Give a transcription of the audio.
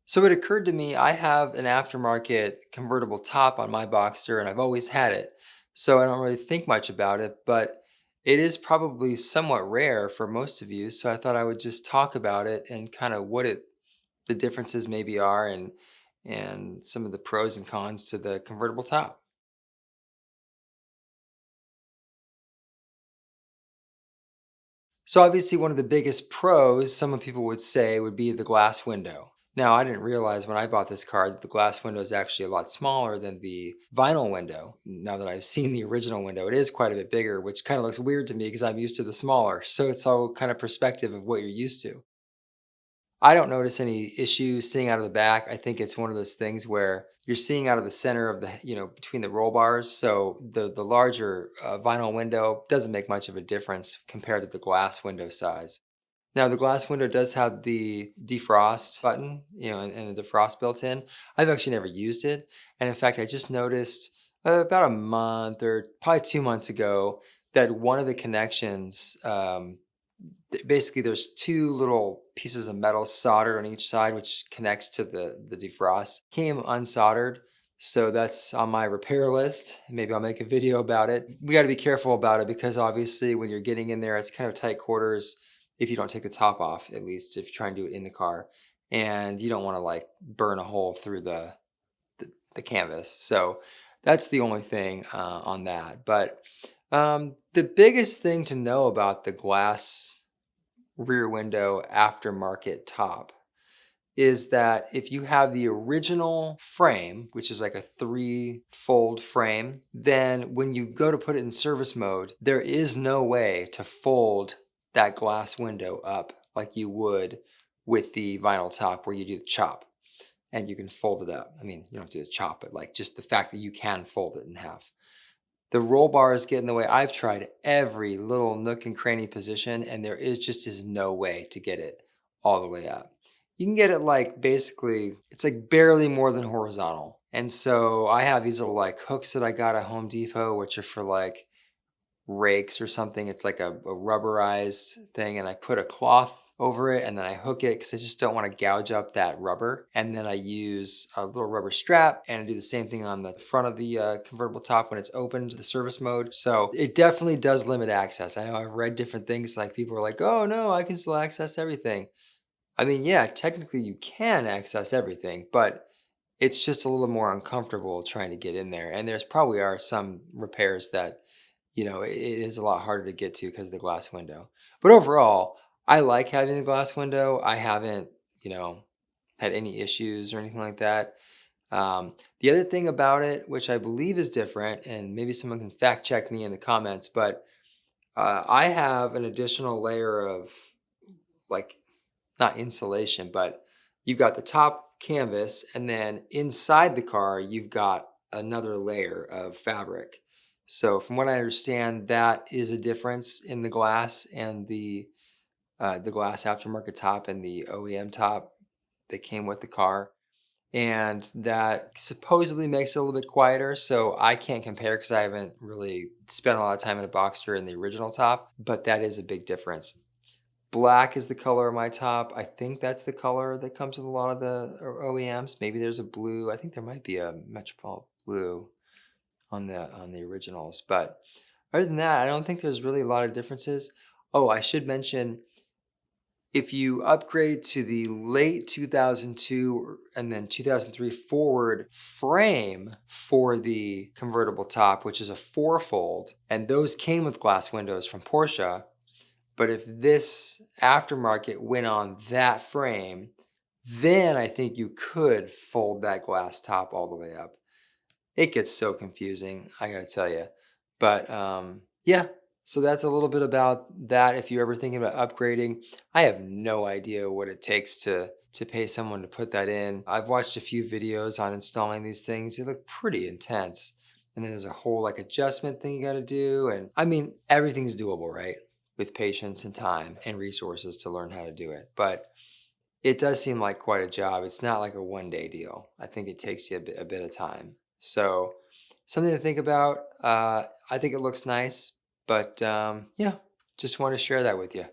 So it occurred to me I have an aftermarket convertible top on my Boxster and I've always had it. So I don't really think much about it, but it is probably somewhat rare for most of you. So I thought I would just talk about it and kind of the differences maybe are and some of the pros and cons to the convertible top. So obviously one of the biggest pros, some people would say, would be the glass window. Now, I didn't realize when I bought this car that the glass window is actually a lot smaller than the vinyl window. Now that I've seen the original window, it is quite a bit bigger, which kind of looks weird to me because I'm used to the smaller. So it's all kind of perspective of what you're used to. I don't notice any issues seeing out of the back. I think it's one of those things where you're seeing out of the center of between the roll bars. So the larger vinyl window doesn't make much of a difference compared to the glass window size. Now the glass window does have the defrost button, and the defrost built in. I've actually never used it. And in fact, I just noticed about a month or probably 2 months ago that one of the connections, basically there's two little pieces of metal soldered on each side, which connects to the defrost, came unsoldered. So that's on my repair list. Maybe I'll make a video about it. We got to be careful about it because obviously when you're getting in there, it's kind of tight quarters if you don't take the top off, at least if you try and do it in the car. And you don't want to like burn a hole through the canvas. So that's the only thing on that. But the biggest thing to know about the glass rear window aftermarket top is that if you have the original frame, which is like a three-fold frame, then when you go to put it in service mode, there is no way to fold that glass window up like you would with the vinyl top where you do the chop and you can fold it up. I mean, you don't have to do the chop, but like just the fact that you can fold it in half. The roll bars get in the way. I've tried every little nook and cranny position, and there is no way to get it all the way up. You can get it like basically, it's like barely more than horizontal. And so I have these little like hooks that I got at Home Depot, which are for like rakes or something. It's like a rubberized thing, and I put a cloth over it and then I hook it because I just don't want to gouge up that rubber. And then I use a little rubber strap and I do the same thing on the front of the convertible top when it's open to the service mode. So it definitely does limit access. I know I've read different things like people are like, oh no, I can still access everything. I mean, yeah, technically you can access everything, but it's just a little more uncomfortable trying to get in there. And there's probably are some repairs that it is a lot harder to get to because of the glass window. But overall, I like having the glass window. I haven't, you know, had any issues or anything like that. The other thing about it, which I believe is different, and maybe someone can fact check me in the comments, but I have an additional layer of like not insulation, but you've got the top canvas, and then inside the car, you've got another layer of fabric. So, from what I understand, that is a difference in the glass and the glass aftermarket top and the OEM top that came with the car. And that supposedly makes it a little bit quieter. So I can't compare because I haven't really spent a lot of time in a Boxster in the original top, but that is a big difference. Black is the color of my top. I think that's the color that comes with a lot of the OEMs. Maybe there's a blue. I think there might be a Metropole blue on the originals. But other than that, I don't think there's really a lot of differences. Oh, I should mention if you upgrade to the late 2002 and then 2003 forward frame for the convertible top, which is a four-fold, and those came with glass windows from Porsche, but if this aftermarket went on that frame, then I think you could fold that glass top all the way up. It gets so confusing, I gotta tell you. But yeah, so that's a little bit about that. If you're ever thinking about upgrading, I have no idea what it takes to pay someone to put that in. I've watched a few videos on installing these things. They look pretty intense. And then there's a whole like adjustment thing you gotta do. And I mean, everything's doable, right? With patience and time and resources to learn how to do it. But it does seem like quite a job. It's not like a one-day deal. I think it takes you a bit of time. So something to think about. I think it looks nice, but yeah, just want to share that with you.